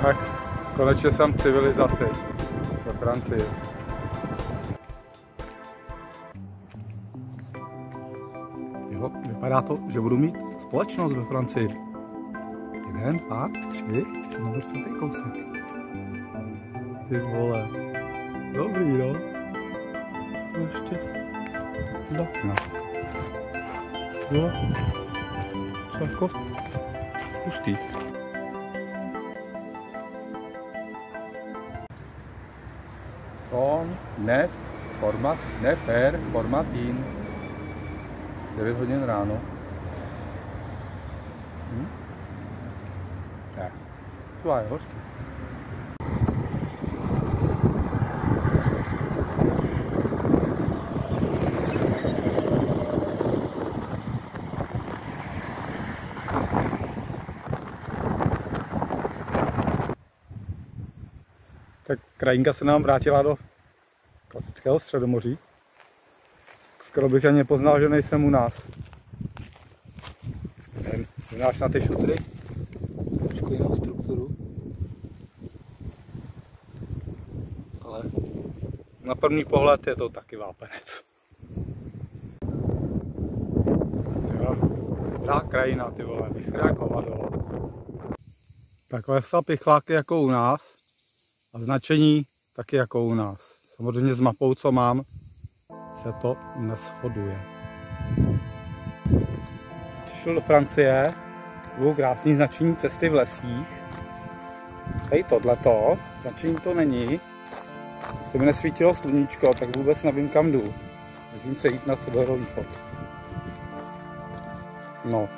Tak, konečně jsem v civilizaci ve Francii. Jo, vypadá to, že budu mít společnost ve Francii. 1, 2, 3, nebo 4. kousek. Ty vole. Dobrý, no. Ještě. No. Jo. Co jako? Pustý. Son, nef, format, nefer, formatín. 9 hodin ráno. Ne, to je hořký. Tak krajinka se nám vrátila do klasického Středomoří. Skoro bych ani nepoznal, že nejsem u nás. Vynáš na ty šutry trošku jinou strukturu. Ale na první pohled je to taky vápenec. Dobrá krajina, ty vole, vychrák hovado. Takové picháky jako u nás a značení taky jako u nás. Samozřejmě s mapou, co mám, se to neshoduje. Přišel do Francie, budou krásný značení cesty v lesích. Tady tohleto, značení to není. Kdyby nesvítilo sluníčko, tak vůbec nevím, kam jdu. Musím se jít na severovýchod. No,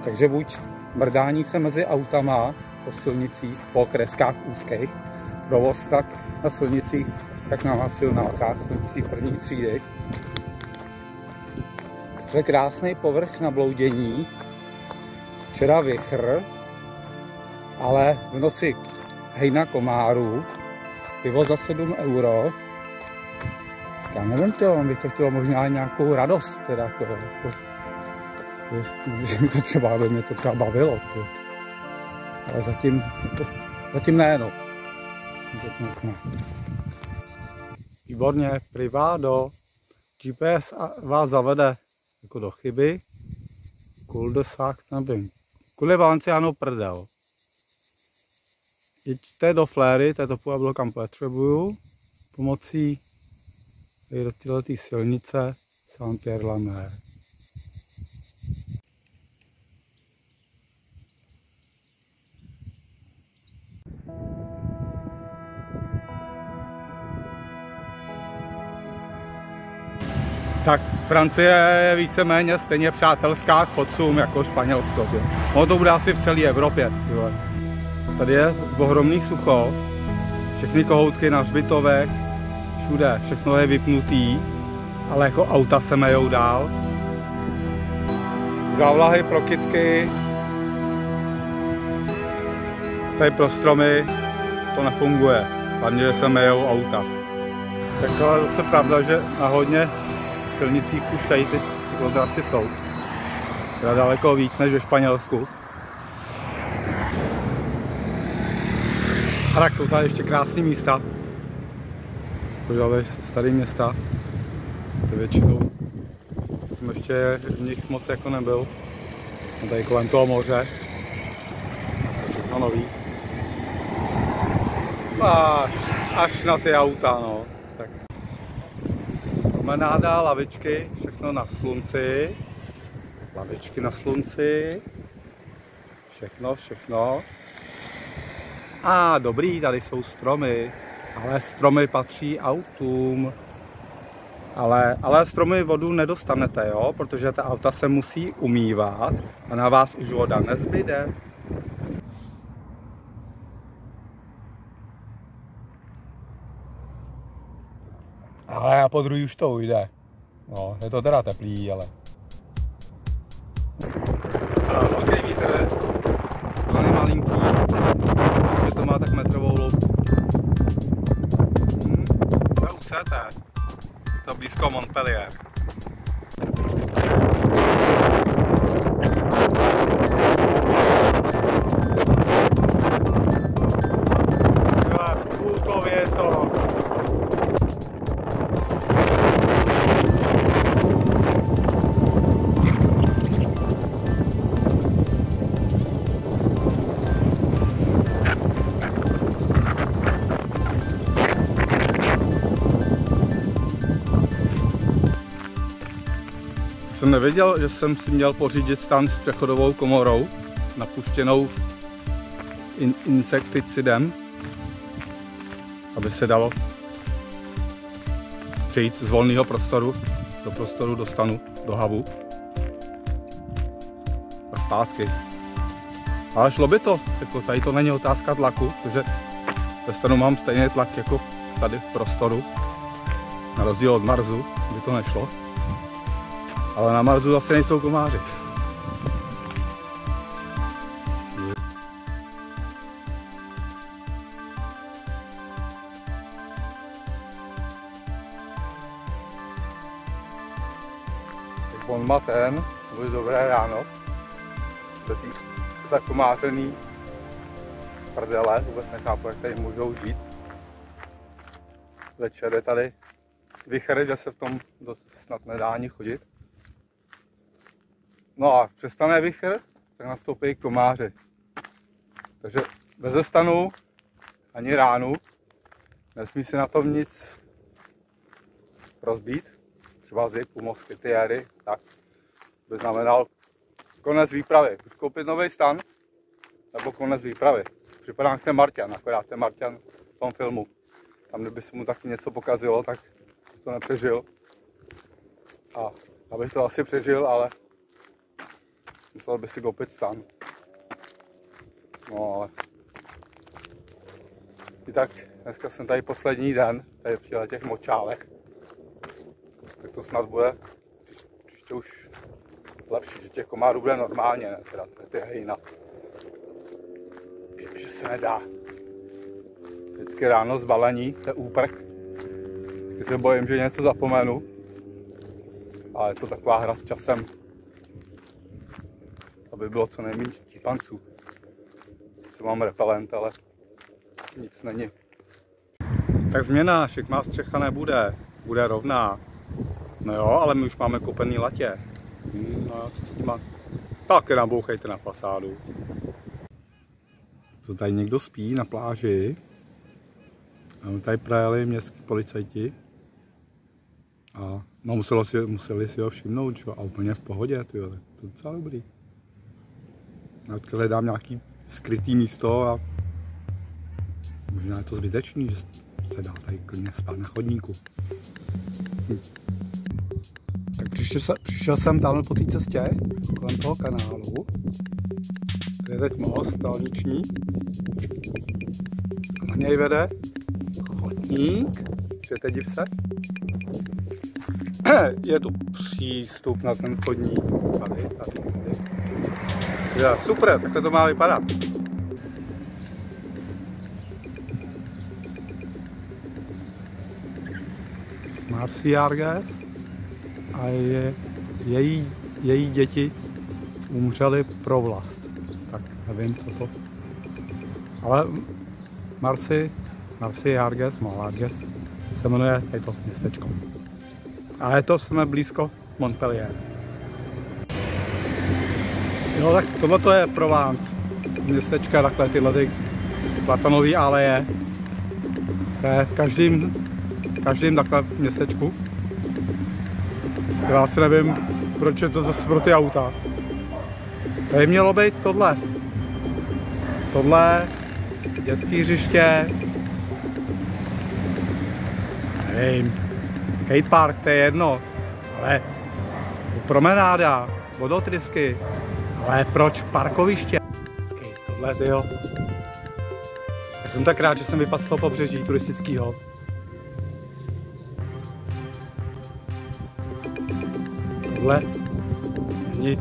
takže buď mrdání se mezi autama po silnicích, po kreskách úzkých, provoz tak na silnicích, tak na nacionálkách, silnicích první třídy. To je krásný povrch na bloudění. Včera vichr, ale v noci hejna komárů, pivo za 7 €. Já nevím, bych to chtělo možná nějakou radost, teda jako že mi to třeba, by mě to třeba bavilo. Ale zatím ne, no. Výborně, privado. GPS vás zavede jako do chyby. Cul-de-sac, nevím. Kudy Valenciano prdel. Jeďte do Fléry, to je to Pueblo, kam potřebuju. Pomocí do této silnice Saint-Pierre-la-Mer. Tak Francie je víceméně stejně přátelská k chodcům jako Španělsko. Ono to bude asi v celé Evropě. Tady je ohromný sucho, všechny kohoutky na hřbitovech, všude, všechno je vypnutý, ale jako auta se mejou dál. Závlahy pro kytky, tady pro stromy to nefunguje, hlavně, že se mejou auta. Tak to je zase pravda, že na hodně silnicích už tady ty cyklotrasy jsou. Teda daleko víc než ve Španělsku. A tak jsou tady ještě krásné místa. Požádali staré města. To většinou jsem ještě v nich moc jako nebyl. A tady kolem toho moře. Všechno nový. Až na ty auta, no. Tak. Promenáda, lavičky, všechno na slunci. Lavičky na slunci. Všechno. Dobrý, tady jsou stromy. Ale stromy patří autům. Ale stromy vodu nedostanete, jo? Protože ta auta se musí umývat a na vás už voda nezbyde. Ale a po druhý už to ujde. No, je to teda teplý, ale... Velký vítr, ale malinký, že to má tak metrovou louku. To je Useté, to blízko Montpellier. Jsem nevěděl, že jsem si měl pořídit stan s přechodovou komorou, napuštěnou insekticidem, aby se dalo přejít z volného prostoru do prostoru do stanu, do hubu a zpátky. Ale šlo by to, jako tady to není otázka tlaku, protože ve stanu mám stejný tlak jako tady v prostoru, na rozdíl od Marsu, by to nešlo. Ale na Marsu zase nejsou komáři. On má ten, bude dobré ráno, zakomářený prdele, vůbec nechápu, jak tady můžou žít. Večer je tady vichr, že se v tom snad nedá ani chodit. No a přestane vichr, tak nastoupí komáři. Takže bez stanu ani ránu, nesmí se na tom nic rozbít, třeba zip u moskytiéry, tak by znamenal konec výpravy. Buď koupit nový stan, nebo konec výpravy. Připadá ten Marťan, akorát ten Marťan v tom filmu. Tam, kdyby se mu taky něco pokazilo, tak to nepřežil. A abych to asi přežil, ale musel by si koupit stan. No ale i tak dneska jsem tady poslední den, tady v těch močálech. Tak to snad bude příště už lepší, že těch komárů bude normálně, ne teda ty hejna. Že se nedá. Vždycky ráno zbalení, to je úprk. Vždycky se bojím, že něco zapomenu. Ale je to taková hra s časem, aby bylo co nejméně štípanců. Co mám repelent, ale nic není. Tak změna, šikmá střecha nebude, bude rovná. No jo, ale my už máme kopený latě. No co s nima? Tak nabouchejte na fasádu. To tady někdo spí na pláži. A tady projeli městský policajti. A no museli si ho všimnout, čo? A úplně v pohodě, tyjo, to je docela dobrý. Já tady dám nějaký skrytý místo a možná je to zbytečný, že se dá tady klidně spát na chodníku. Tak přišel jsem tam po té cestě, kolem toho kanálu. To je teď most dálniční. Na něj vede chodník, chcete div se? Je tu přístup na ten chodník. Tady. Super, takhle to má vypadat. Marcy Jarges a její děti umřely pro vlast. Tak nevím, co to. Ale Marcy Jarges se jmenuje to městečko. A je to, jsme blízko Montpellier. Jo, tak tohle je Provence. Městečka, takhle tyhle ty platanové aleje. To je v každém takhle městečku. Já si nevím, proč je to zase pro ty auta. Tady mělo být tohle. Tohle, dětské hřiště. Nevím, skatepark, to je jedno. Ale promenáda, vodotrysky. Ale proč parkoviště? Tohle, tyjo. Já jsem tak rád, že jsem vypadl z toho pobřeží turistického. Tohle není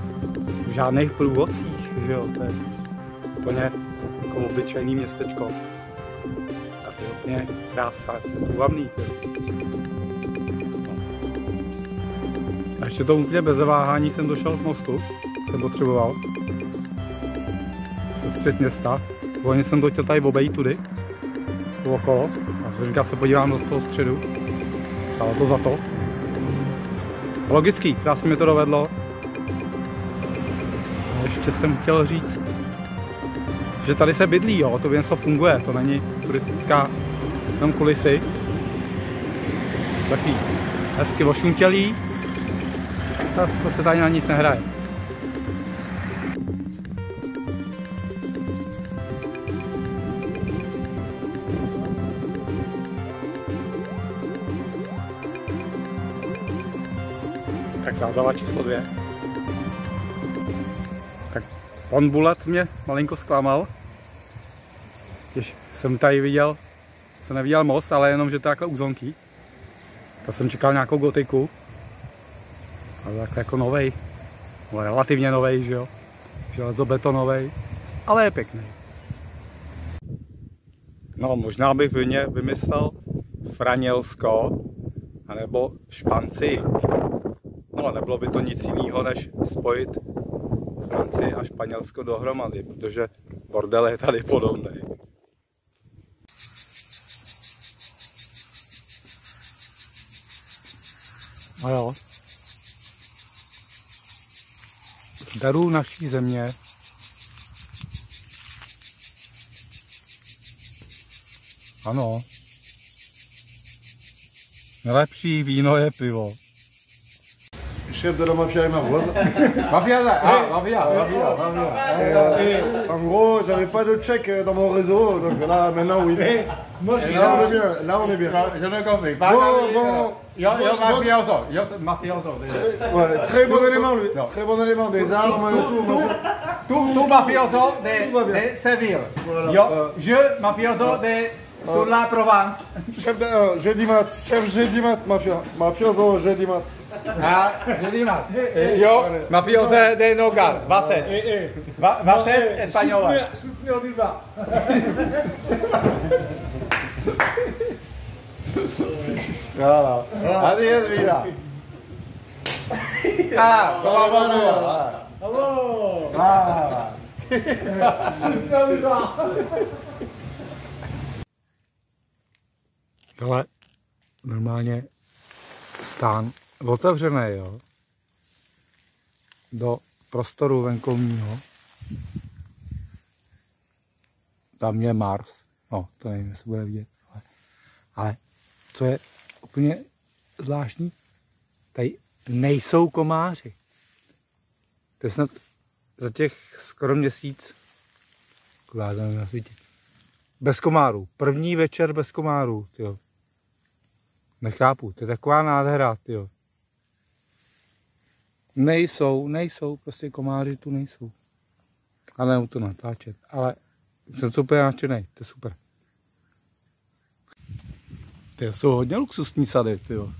v žádných průvodcích, že jo, to je úplně jako obyčejný městečko. A to je úplně krása, jsem půvabný, A ještě to úplně bez zaváhání jsem došel k mostu, jsem potřeboval. Přes střed města. Volně jsem to chtěl tady obejít tudy, okolo. A jsem říkal, se podívám do toho středu. Stálo to za to. Logický, krásně mi to dovedlo. A ještě jsem chtěl říct, že tady se bydlí, jo, to město funguje, to není turistická jenom kulisy. Taky hezky ošuntělý, to se tady na nic nehraje. Tak zábava číslo 2. Tak pan Bulet mě malinko zklamal. Když jsem tady viděl, jsem neviděl moc, ale jenom, že to je takhle úzonky. Tak jsem čekal nějakou gotiku. Ale takhle jako novej. No, relativně novej, že jo. Železobetonovej. Ale je pěkný. No, možná bych vymyslel Franělsko, anebo Španci. No, nebylo by to nic jiného, než spojit Francii a Španělsko dohromady, protože bordel je tady podobný. No jo. Z darů naší země ano. Nejlepší víno je pivo. Chef de la mafia et ma voix. Mafia, En gros, j'avais pas de check dans mon réseau, donc là, maintenant, oui. Moi, Là, on est bien. Là, on est bien. Je ne compris. Bon, Mafioso. ouais, très bon élément, lui. Très bon élément, des armes, tout. Tu mafioso Tout va de bien. Séville. Voilà. Je mafioso de toute la Provence. Chef de jeudi mat. Chef jeudi mat, mafia. Mafioso jeudi mat. Ah, je dis mal. Yo, mafioso de Nogar. Vases. Vases españoles. Soutenir du bas. Voilà. Adiós, vida. Ah, to má bylo. Bravo. Ah. Soutenir du bas. Ale normálně stán otevřený, jo, do prostoru venkovního. Tam je Mars, no to nevím, jestli bude vidět, ale co je úplně zvláštní, tady nejsou komáři. To je snad za těch skoro měsíc, na světě, bez komárů, první večer bez komárů, tyjo. Nechápu, to je taková nádhera, tyjo. Nejsou, prostě komáři tu nejsou. A nemůžu to natáčet, ale jsem super nadšenej, to je super. Ty jsou hodně luxusní sady, tyjo.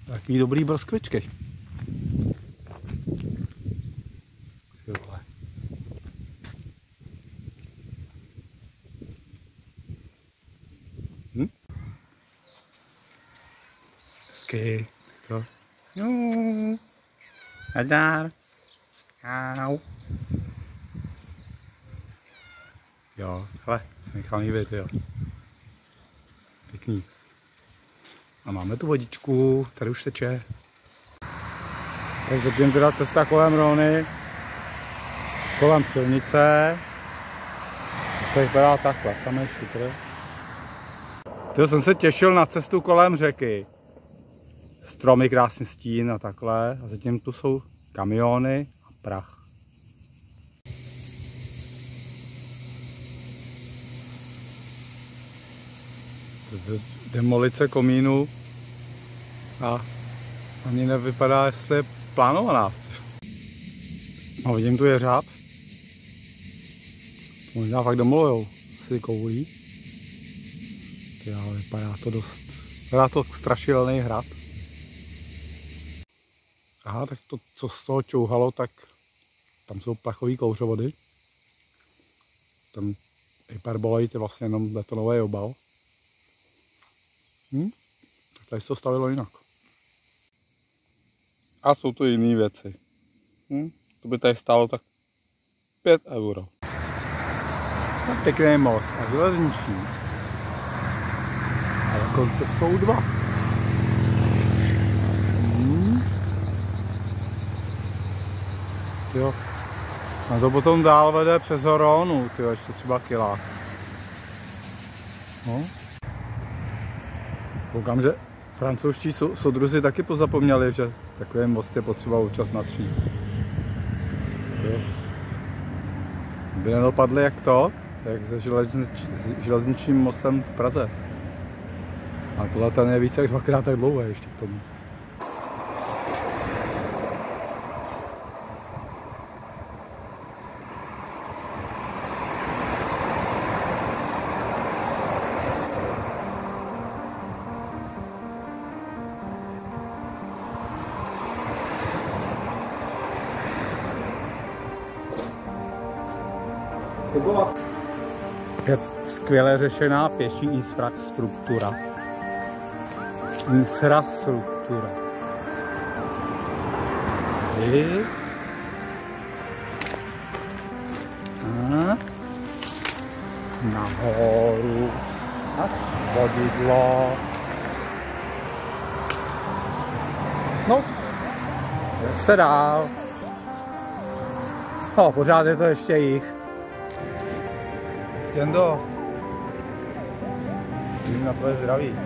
Takový dobrý broskvičky. Hezky. To. Nazdar. Au. Jo, hele, jsem nechal líbit, jo. Pěkný. A máme tu vodičku, tady už teče. Tak zatím teda cesta kolem Rony, kolem silnice. Cesta vypadá takhle, samý šutr. Tyjo, jsem se těšil na cestu kolem řeky. Stromy, krásný stín a takhle. A zatím tu jsou kamiony a prach. Demolice komínu a ani nevypadá, jestli je plánovaná. A vidím, tu jeřáb. Možná fakt demolujou si koulí. Ale vypadá to dost. Vypadá to strašidelný hrad. Aha, tak to, co z toho čouhalo, tak tam jsou plechový kouřovody. Ten hyperbolejt je vlastně jenom betonový obal. Tak tady se to stavilo jinak. A jsou tu jiné věci. To by tady stálo tak 5 euro. A pěkný most a železniční. A dokonce jsou 2. Jo. A to potom dál vede přes Horonu, tyjo, ještě třeba kilák. No. Koukám, že francouzští soudruzi taky pozapomněli, že Takový most je potřeba občas natřít. By nedopadli jak to, jak se železničním mostem v Praze. A tohle ten je více jak 2krát tak dlouhé ještě k tomu. Je skvěle řešená pěší infrastruktura. Nahoru. A vodidlo. No, se dál. No, pořád je to ještě jich. Stěndo. Jím na tvoje zdraví.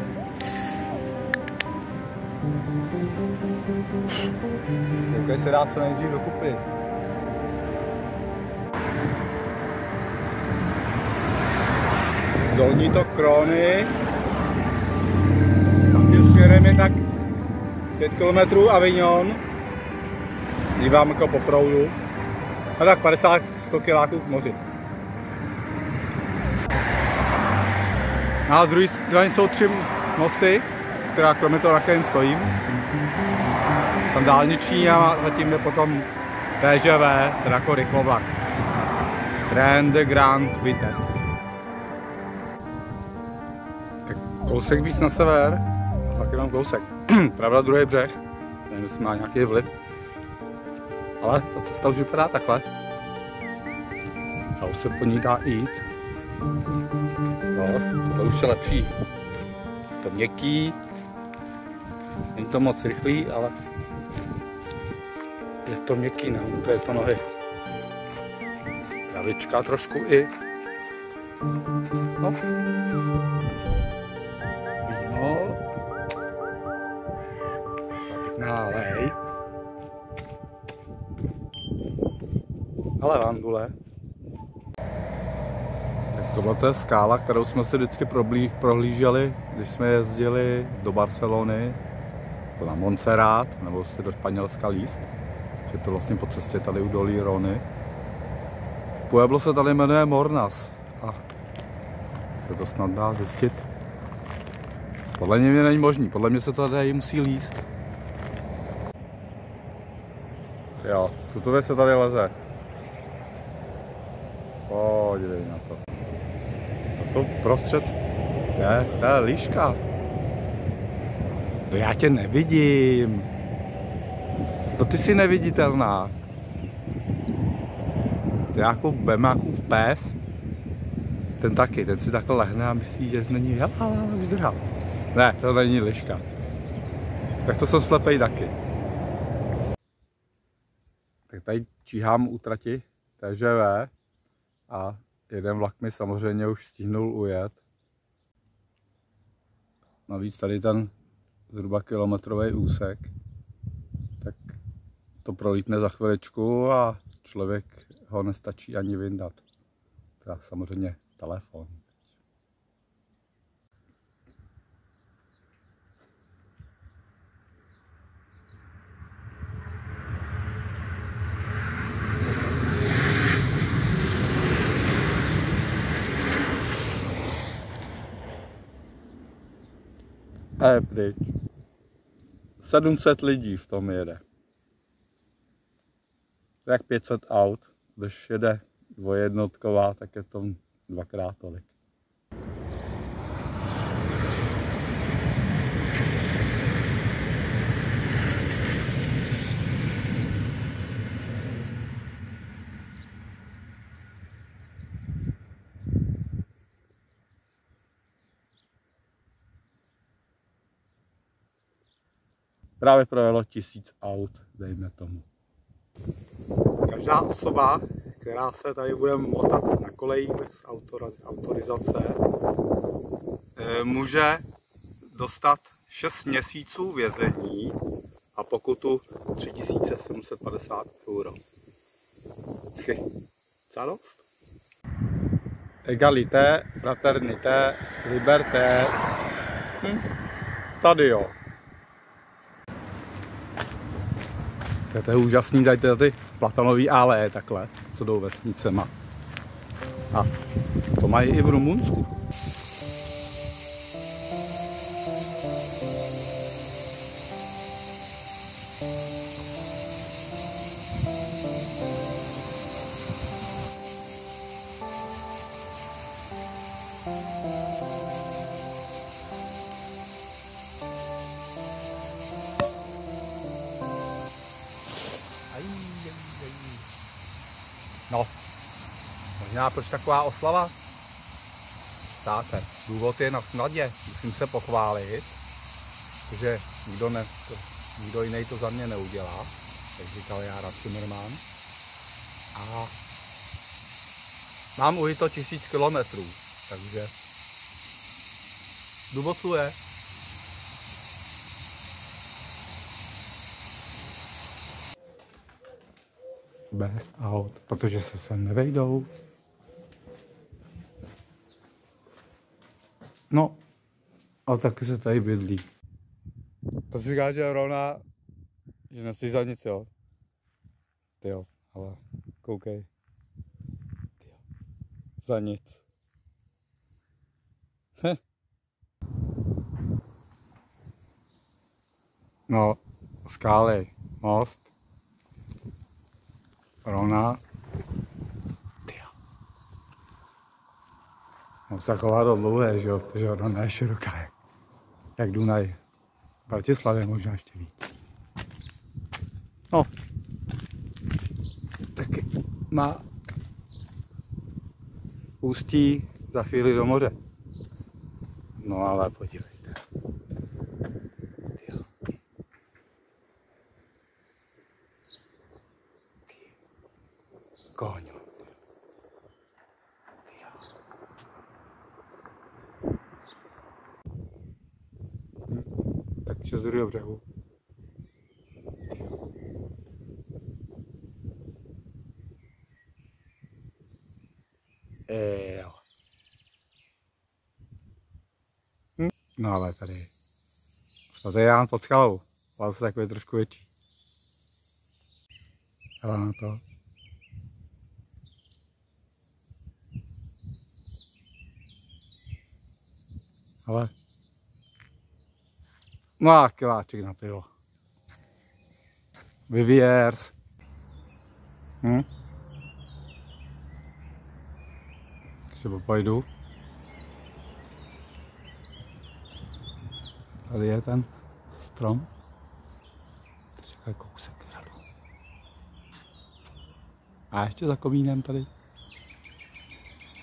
Koukej se dát co nejdřív dokupy. Dolní tok Krony. Takým směrem je tak 5 km Avignon. Dívám jako po proudu. A tak 50-100 kiláků k moři. A z druhé strany jsou 3 mosty, která kromě toho, na kterém stojím. Tam dálniční a zatím je potom TGV, teda jako rychlovlak. Train de Grande Vitesse. Tak kousek víc na sever, tak je tam kousek. Pravda, druhý břeh, nevím, jestli má nějaký vliv. Ale ta cesta už vypadá takhle. A už se po ní dá jít. No, tohle už je lepší. To měkký. Není to moc rychlý, ale je to měkký, no, to je to nohy. Travička trošku i. No. Víno. Pěkná lej. A levandule. Tohle je skála, kterou jsme si vždycky prohlíželi, když jsme jezdili do Barcelony, to na Montserrat, nebo si do Španělska líst. Že to vlastně po cestě tady u dolí Rony. Pueblo se tady jmenuje Mornas a se to snad dá zjistit. Podle mě není možný, podle mě se tady musí líst. Jo, tuto se tady leze. Podívej na to. Toto prostřed, to je líška. To já tě nevidím. To ty jsi neviditelná. To je jako Bemákův pes. Ten taky, ten si takhle lehne a myslí, že není, už zdrhal. Ne, to není liška. Tak to jsem slepej taky. Tak tady číhám u trati TGV a jeden vlak mi samozřejmě už stihnul ujet. Navíc tady ten zhruba kilometrový úsek, tak to prolítne za chviličku a člověk ho nestačí ani vyndat. Teda samozřejmě telefon. A je pryč. 700 lidí v tom jede. Jak 500 aut, když jede dvojjednotková, tak je to 2krát tolik. Právě projelo 1000 aut, dejme tomu. Každá osoba, která se tady bude motat na kolejích bez autorizace, může dostat 6 měsíců vězení a pokutu 3750 euro. Co dost? Egalité, fraternité, liberté. Tady jo. To je úžasný, tady ty platanový aleje takhle, co jdou vesnicema. A to mají i v Rumunsku. No, možná proč taková oslava? Státe, důvod je na snadě, musím se pochválit, protože nikdo jiný to za mě neudělá, jak říkal Jára Zimmerman. A mám ujito 1000 kilometrů, takže důvod tu je. Bez aut, protože se sem nevejdou. No, ale taky se tady bydlí. To si říká, že rovná, že nestojí za nic, jo. Ty jo, ale koukej. Ty jo. Za nic. No, skály, most. Rovná. Tyjo. No taková to dlouhé, že jo, protože ona je široká, jak Dunaj. V Bratislavě možná ještě víc. No. Taky má ústí za chvíli do moře. No ale podívejte. Tyjo. Koňo. Tak přes druhého břehu. Jo. No ale tady. Svatý Ján pod skalou. Vás je takový trošku větší. Ale na to. Ale no a kiláček na pivo. Viviers. Třeba pojdu. Tady je ten strom. Čekaj kousek hradu. A ještě za komínem tady.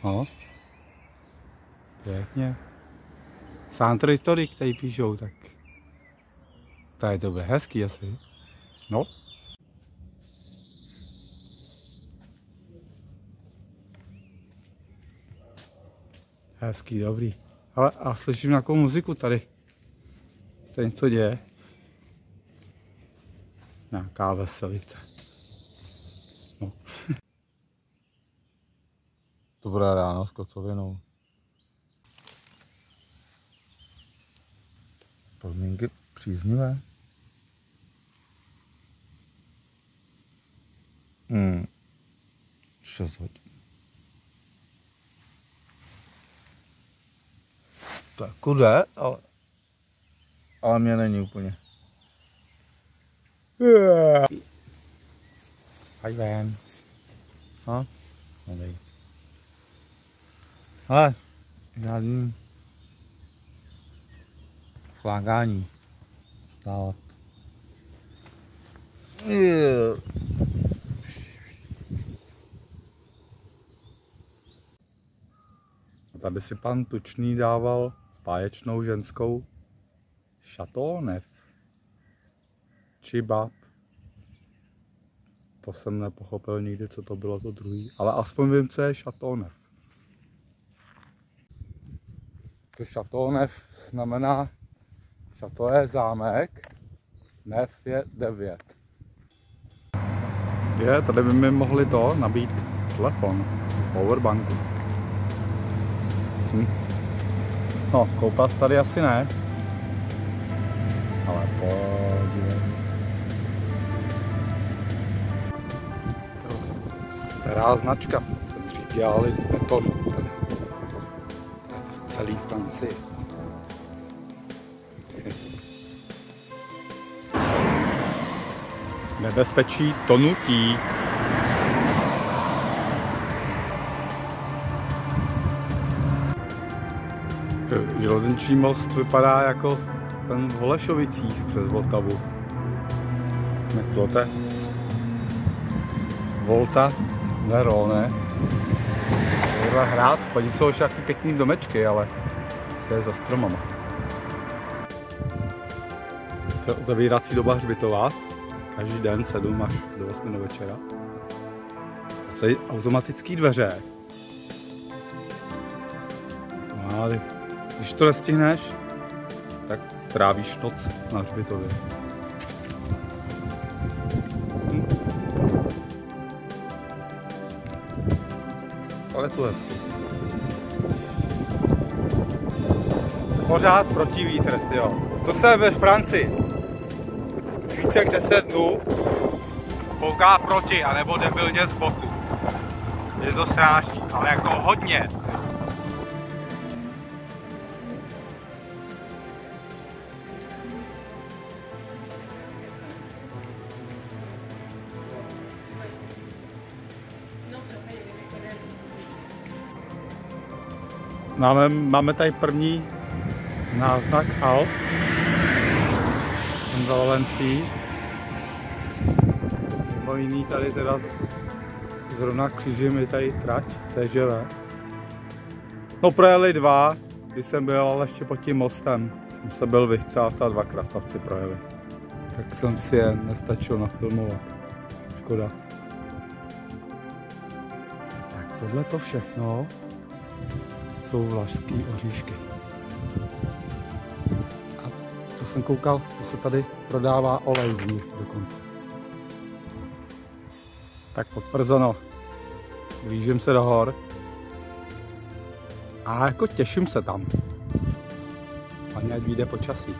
No. Pěkně. Centr historik tady píšou, tak tady to bude hezký asi. No. Hezký, dobrý. Ale a slyším nějakou muziku tady. Se něco děje. Nějaká veselice. No. To bude ráno s kocovinou. Podmínky příznivé. 6 hodin. To jako jde, ale mě není úplně. Hej ven. No, nedej. Ale žádný flákání. Stávat. Tady si pan Tučný dával spáječnou ženskou Chateauneuf. Čibab. To jsem nepochopil nikdy, co to bylo to druhý, ale aspoň vím, co je Chateauneuf. To Chateauneuf znamená, Chateau je zámek NEF je 9. Tady by mi mohli nabít telefon, powerbanku. No, koupat tady asi ne. Ale podívej. Stará značka, se dřív dělali z betonu tady. V celé Francii. Nebezpečí tonutí. Železniční most vypadá jako ten v Holešovicích přes Vltavu. Jak to je? Volta Verone. Tohle hrát, tady jsou už nějaký pěkný domečky, ale se je za stromama. To je otevírací doba hřbitová. Každý den 7 až do 8 do večera. Jsou automatické dveře. A když to nestihneš, tak trávíš noc na hřbitově. Ale to je hezky. Pořád proti vítr, jo. Co se ve Francii? Více jak 10 dnů fouká proti, anebo debilně z boku. Je to sráží, ale jako hodně. Máme tady první náznak Alp. Jsem za Valencií. Mimo jiný tady teda zrovna křížím je tady trať, TGV. No projeli 2, když jsem byl ale ještě pod tím mostem. Jsem se byl vychcát a 2 krasavci projeli. Tak jsem si je nestačil nafilmovat. Škoda. Tak tohle to všechno jsou Vlašský Oříšky. A to jsem koukal, že se tady prodává olej z nich dokonce. Tak potvrzeno. Blížím se do hor. A jako těším se tam. Ani ať vyjde počasí.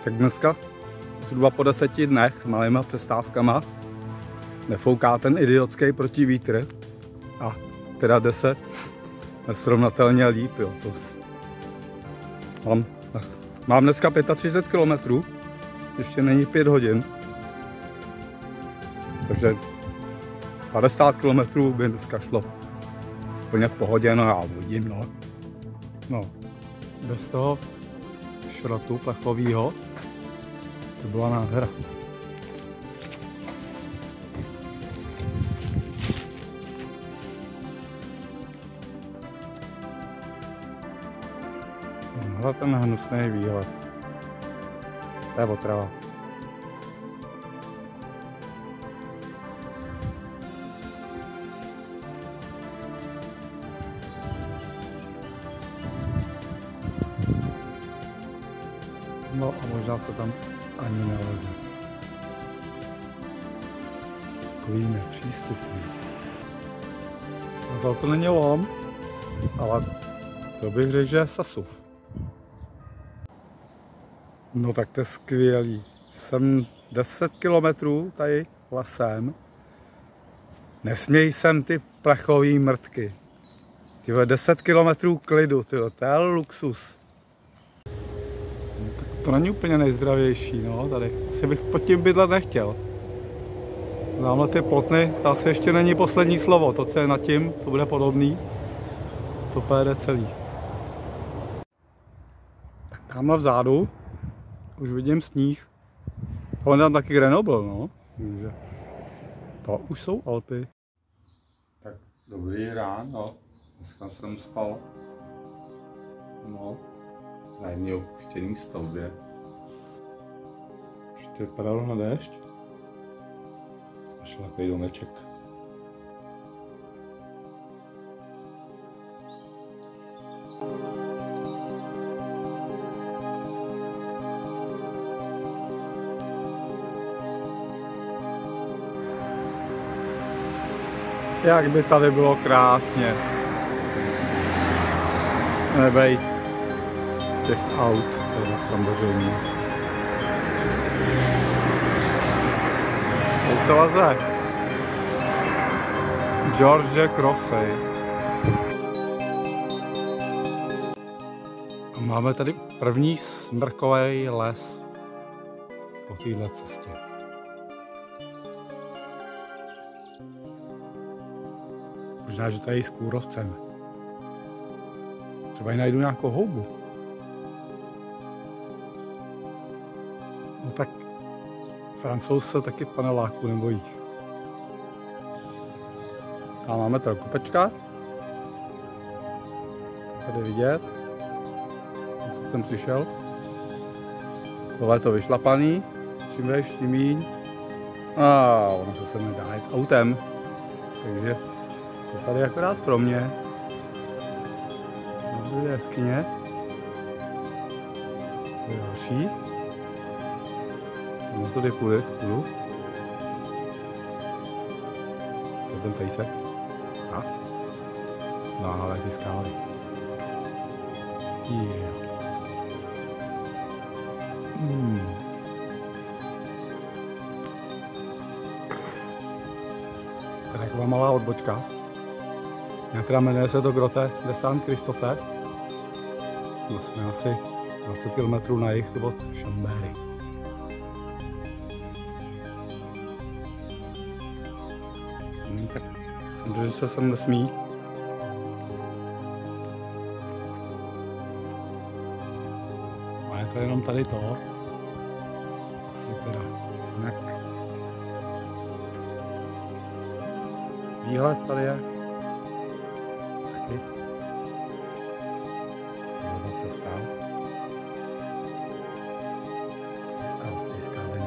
Tak dneska zhruba po 10 dnech s malýma přestávkama nefouká ten idiotský protivítr. A teda jde se nesrovnatelně líp, jo. Mám dneska 35 km, ještě není 5 hodin. Takže 50 km by dneska šlo úplně v pohodě, no já uvidím, no. No, bez toho šrotu plechovýho to byla nádhera. Tohle ten hnusný výhled. To je otrava. No a možná se tam ani neleze. Takový nepřístupný. No to není lom, ale to bych řekl, že je Sasův. No tak to je skvělý. Jsem 10 kilometrů tady lesem. Nesměj sem ty plechový mrtky. Tyhle 10 kilometrů klidu, tyhle, to je luxus. Tak to není úplně nejzdravější, no, tady. Asi bych pod tím bydlet nechtěl. Tamhle ty plotny, to asi ještě není poslední slovo. To, co je nad tím, to bude podobný. To pojede celý. Tak tamhle vzadu už vidím sníh. On tam taky Grenoble, no. To už jsou Alpy. Tak dobrý ráno. Dneska jsem spal. No. Na jedné opuštěné stavbě. Ještě vypadalo na déšť. Našel takový domeček. Jak by tady bylo krásně. Nebejt těch aut, to je samozřejmě. Tady se leze. George Crossey. A máme tady první smrkový les po téhle cestě. Možná, že tady s kůrovcem. Třeba ji najdu nějakou houbu. No tak Francouz se taky paneláku nebojí. Tam máme trojkopečka. Tady vidět. Co jsem přišel. Tohle je to vyšlapaný. Čím veš, tím míň. A ono se sem nedá jít autem. Takže to tady je akorát pro mě. Tady je jeskyně. Tady je další. No tady půjdu. Co je ten pejsek? No ale ty skály. Yeah. To je taková malá odbočka. Která jmenuje se to Grotte de Saint-Christophe. Jsme asi 20 km na jih od Chambéry. Tak samozřejmě, že se sem nesmí. A je to jenom tady to. Asi teda jinak. Výhled tady je. Taky. Tady je cesta. A ty skály.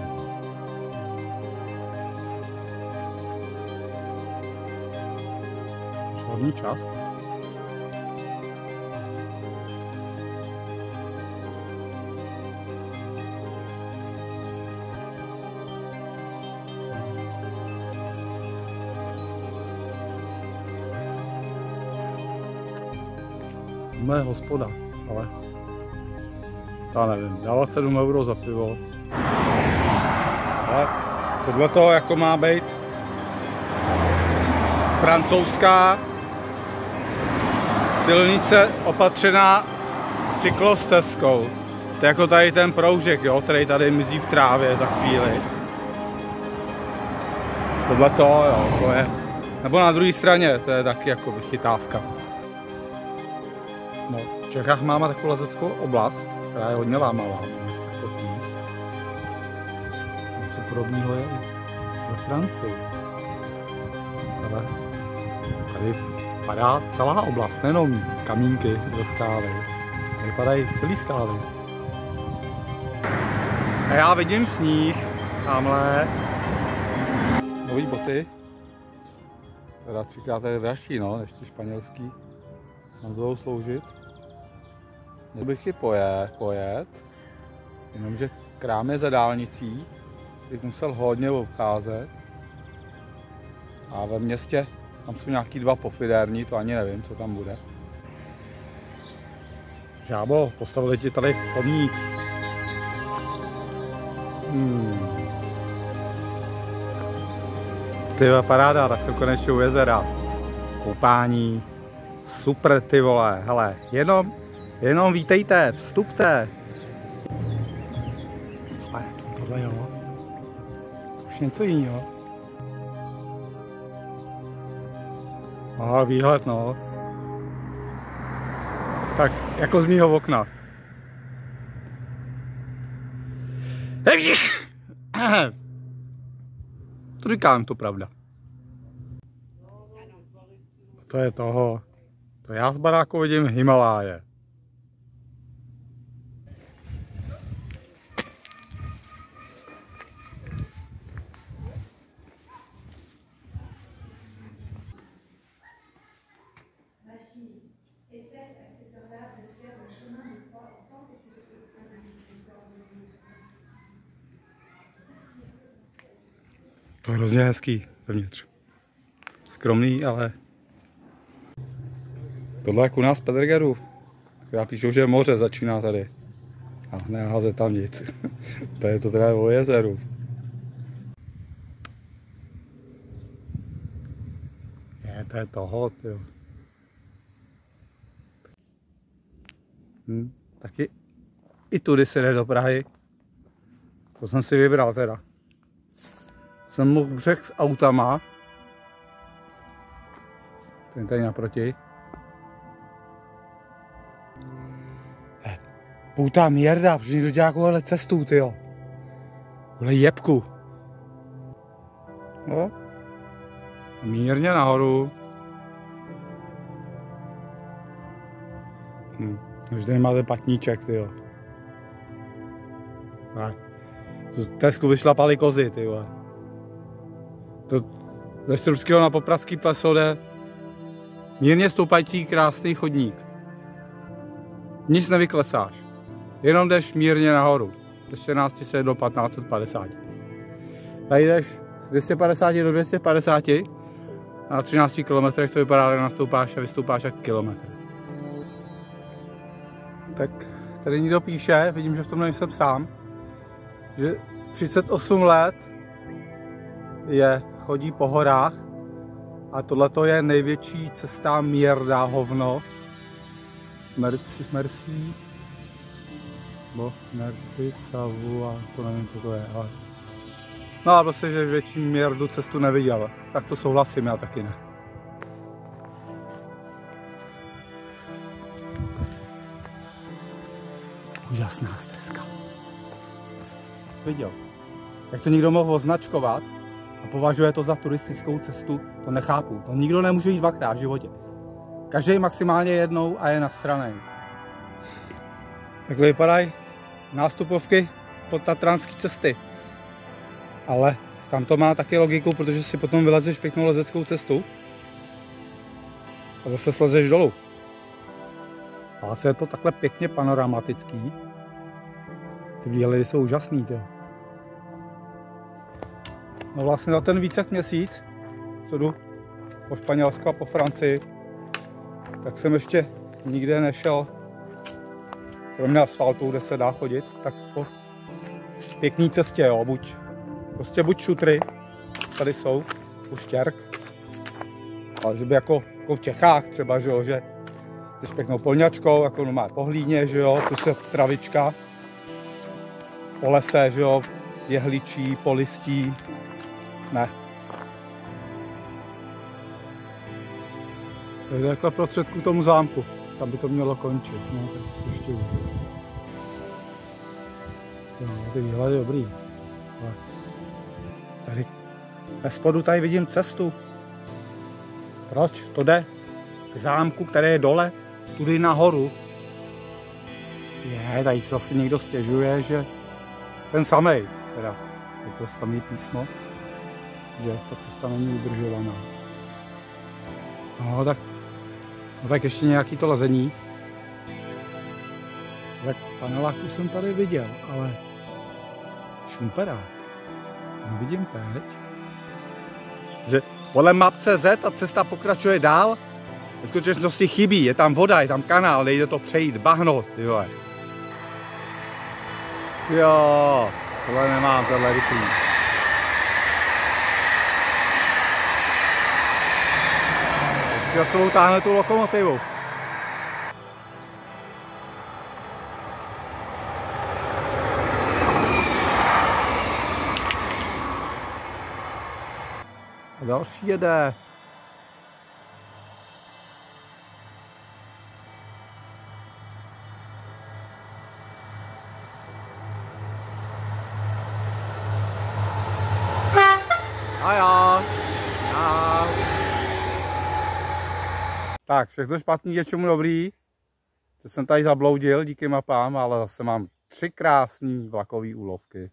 Hlavní část. Moje hospoda, ale já nevím, dávat 7 € za pivo. Ale tohle to jako má být francouzská silnice opatřená cyklostezkou. To je jako tady ten proužek, jo, který tady mizí v trávě za chvíli. Tohle to, jo, to je. Nebo na druhé straně, to je taky jako vychytávka. No, v Čechách máme takovou lezeckou oblast, která je hodně lámavá. Něco podobného je ve Francii. Ale tady padá celá oblast, nejenom kamínky do skály. Tady padají celý skály. A já vidím sníh, tamhle. Nový boty. Teda 3krát tady dražší, no, než ty španělský. Snad budou sloužit. Měl bych ji pojet, jenomže krám je za dálnicí, bych musel hodně obcházet. A ve městě tam jsou nějaký 2 pofidérní, to ani nevím, co tam bude. Žábo, postavili ti tady chodník. Ty paráda, tak jsem konečně u jezera. Koupání. Super, ty vole, hele, jenom vítejte, vstupte. Ale tohle jo. Už něco jiného. Aha, výhled, no. Tak, jako z mýho okna. To říkám, to pravda. To je toho. To já z baráku vidím Himaláje. To je hrozně hezký vevnitř. skromný, ale tohle jak u nás v Pedregeru. Já píšu, že moře začíná tady. A neházet tam nic. To je to teda o jezeru. To je toho, tyjo. Taky i tudy se jde do Prahy. To jsem si vybral teda. Jsem mohl břeh s autama. Ten tady naproti. Puta mierda, protože někdo dělá takovouhle cestu, tyjo. Tohle jebku. No. Mírně nahoru. Už tady máte patníček, tyjo. Tesku vyšlapali kozy, tyjo. To ze Štrbského na Popradský pleso jde mírně stoupající krásný chodník. Nic nevyklesáš. Jenom jdeš mírně nahoru. Ze 14 se do 1550. Tady jdeš z 250 do 250. Na 13 kilometrech to vypadá, že nastoupáš a vystoupáš jak kilometr. Tak tady někdo píše, vidím, že v tom nejsem sám, že 38 let chodí po horách a tohleto je největší cesta Mierda hovno. Merci. Merci Savu a to nevím, co to je, ale... No a prostě, že větší Mierdu cestu neviděl. Tak to souhlasím, já taky ne. Úžasná stezka. Viděl. Jak to někdo mohl označkovat a považuje to za turistickou cestu, to nechápu. To nikdo nemůže jít dvakrát v životě. Každý maximálně jednou a je nasranej. Takhle vypadají nástupovky podtatranské cesty. Ale tam to má taky logiku, protože si potom vylezeš pěknou lezeckou cestu a zase slezeš dolů. Ale je to takhle pěkně panoramatický. Ty výhledy jsou úžasný, tě. No vlastně za ten víc jak měsíc, co jdu po Španělsku a po Francii, tak jsem ještě nikde nešel, kromě asfaltu, kde se dá chodit, tak po pěkný cestě, jo, buď šutry, tady jsou, Uštěrk, ale že by jako v Čechách třeba, že jo, že jdeš pěknou polňačkou, jako normálně po hlíně, že jo, tu se travička, po lese, že jo, jehličí, po listí, ne. To je takhle prostředku tomu zámku, tam by to mělo končit, no, tak to ještě uvidím. Jo, ty výhledy dobrý. Ale tady ve spodu tady vidím cestu. Proč? To jde k zámku, který je dole, tudy nahoru. Tady se zase někdo stěžuje, že ten samej, teda je to samý písmo, že ta cesta není udržovaná. No tak ještě nějaký to lezení. Tak paneláku jsem tady viděl, ale šumperák, tam vidím teď. Že podle map.cz ta cesta pokračuje dál. V skutečnosti chybí, je tam voda, je tam kanál, nejde to přejít, bahno, jo. Jo, tohle nemám, tohle rychlý. Vždycky za sebou táhne tu lokomotivu. A další jede. Tak, všechno špatný, něčemu dobrý. Teď jsem tady zabloudil díky mapám, ale zase mám 3 krásné vlakové úlovky.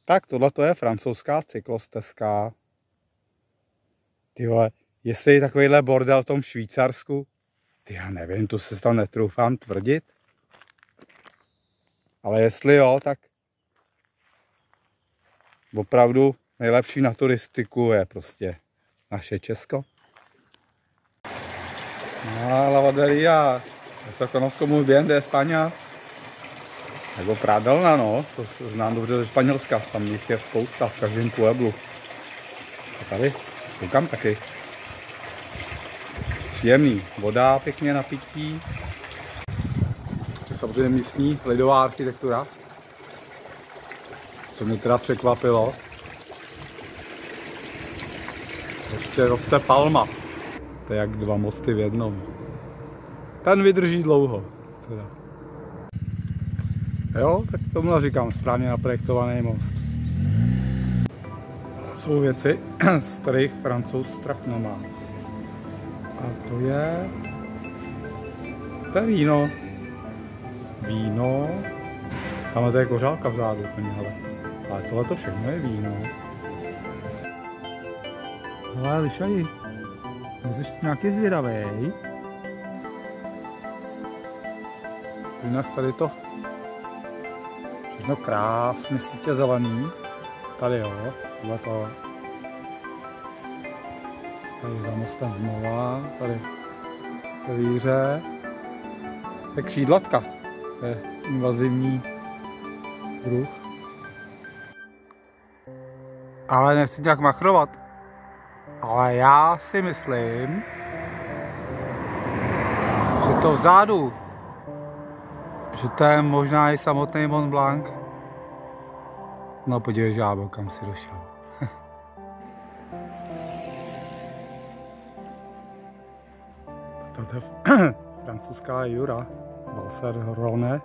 Tak, tohle to je francouzská cyklostezka. Ty vole, jestli je takovýhle bordel v tom Švýcarsku, ty já nevím, to se tam netroufám tvrdit. Ale jestli jo, tak opravdu nejlepší na turistiku je prostě naše Česko. No, lavanderia, se conozco muy bien de España. Jako prádelna, no, to znám dobře ze Španělska, tam jich je spousta v každém pueblu. A tady, koukám taky. Příjemný, voda pěkně na pití. To je samozřejmě místní lidová architektura. Co mě teda překvapilo. Ještě roste palma. To je jak dva mosty v jednom. Ten vydrží dlouho. Teda. Jo, tak tomu říkám, správně naprojektovaný most. To jsou věci, z kterých Francouz strach nemá. A to je víno. Víno. Tamhle to je kořálka vzadu úplně, hele. Ale tohle to všechno je víno. Hele, lišají. Jsi nějaký zvědavej. Jinak tady to všechno krásně sítě zelený. Tady jo, tohle to. Tady za mostem znova, tady to víře. To je křídlatka, to je invazivní druh. Ale nechci nějak machrovat. Ale já si myslím, že to vzadu, že to je možná i samotný Mont Blanc. No podívej, žábo, kam si došel. Toto je francouzská Jura z Valserone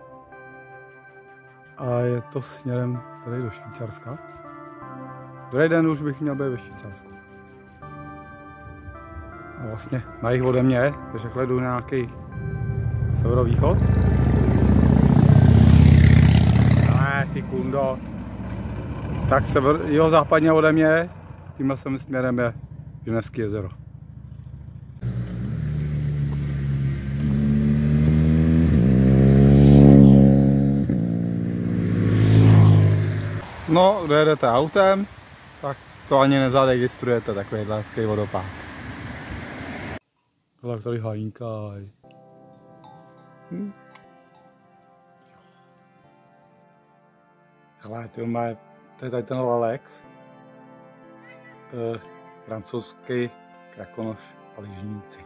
a je to směrem tady do Švýcarska. Druhý den už bych měl být ve Švýcarsku. A vlastně na jih ode mě, když takhle jdu nějaký severovýchod. Ne, ty kundo. Tak jihozápadně ode mě, tímhle sem směrem je Ženevské jezero. No, kde jedete autem, tak to ani nezaregistrujete, takovýhle hezký vodopád. Tak tady hajínkaj. Hele, to je tady ten Lelex. Francouzský krakonoš a lyžníci.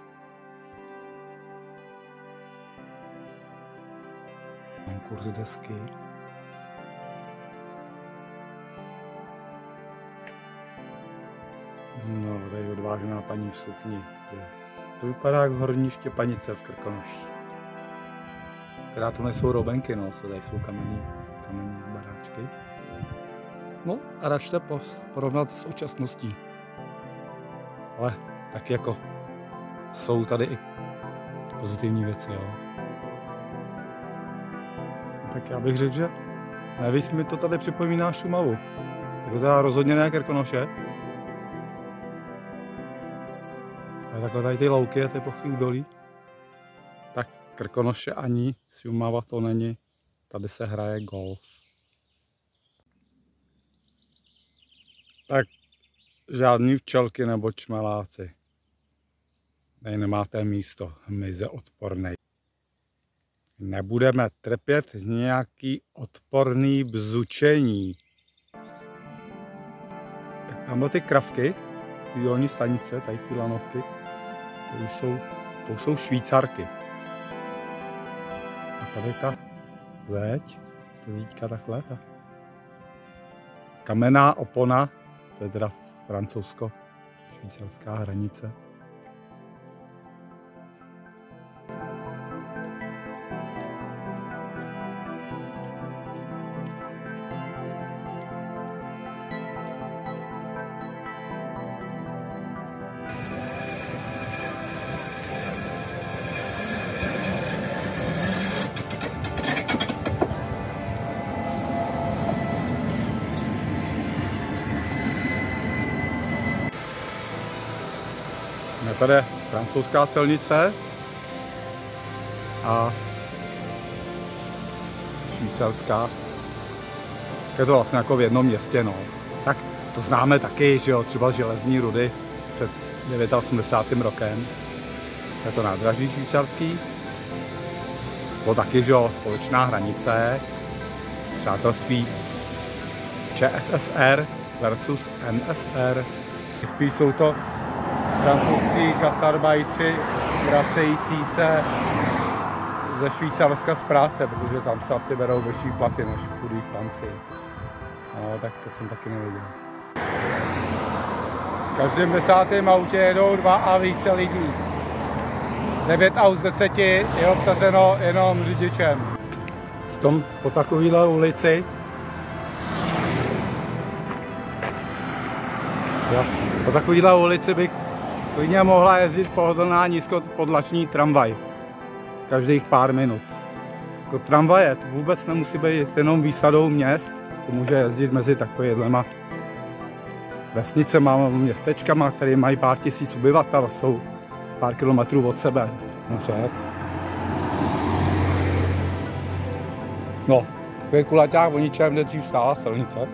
Mám kurz desky. No, tady odvážená paní v sukni. To vypadá jak horní Štěpanice v Krkonoší. Teda to nejsou robenky, no, co tady jsou kamenný baráčky. No a račte porovnat s současností. Ale tak jako jsou tady i pozitivní věci, jo. Tak já bych řekl, že nejvíc mi to tady připomíná Šumavu. Jako teda rozhodně ne Krkonoše. A takhle tady ty louky a ty plochy údolí. Tak Krkonoše ani Šumava to není. Tady se hraje golf. Tak žádný včelky nebo čmeláci. Tady nemáte místo, hmyze odpornej. Nebudeme trpět nějaký odporný bzučení. Tak tamhle ty kravky, ty dolní stanice, tady ty lanovky, to jsou Švýcarky. A tady ta zeď, ta zítka takhle, ta kamenná opona, to je teda francouzsko-švýcarská hranice. Tady je francouzská celnice a švýcarská. Je to vlastně jako v jednom městě, no. Tak to známe taky, že jo, třeba železní rudy před 89. rokem. Je to nádraží švýcarský. Bylo taky, že jo, společná hranice, přátelství ČSSR versus NSR. Spíš jsou to francouzský gasarbajtři vracející se ze Švýcarska z práce, protože tam se asi berou vyšší platy než v chudé Francii. No, tak to jsem taky neviděl. V každém 10. autě jedou 2 a více lidí. 9 aut z 10 je obsazeno jenom řidičem. Po takovéhle ulici po takovéhle ulici by klidně mohla jezdit pohodlná nízkopodlační tramvaj. Každých pár minut. Jako tramvaje to vůbec nemusí být jenom výsadou měst, to může jezdit mezi takovýhlema vesnicema, městečkama, které mají pár tisíc obyvatel, jsou pár kilometrů od sebe. No, takový kulaťák o ničem, kde dřív stála silnice.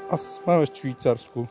A jsme ve Švýcarsku.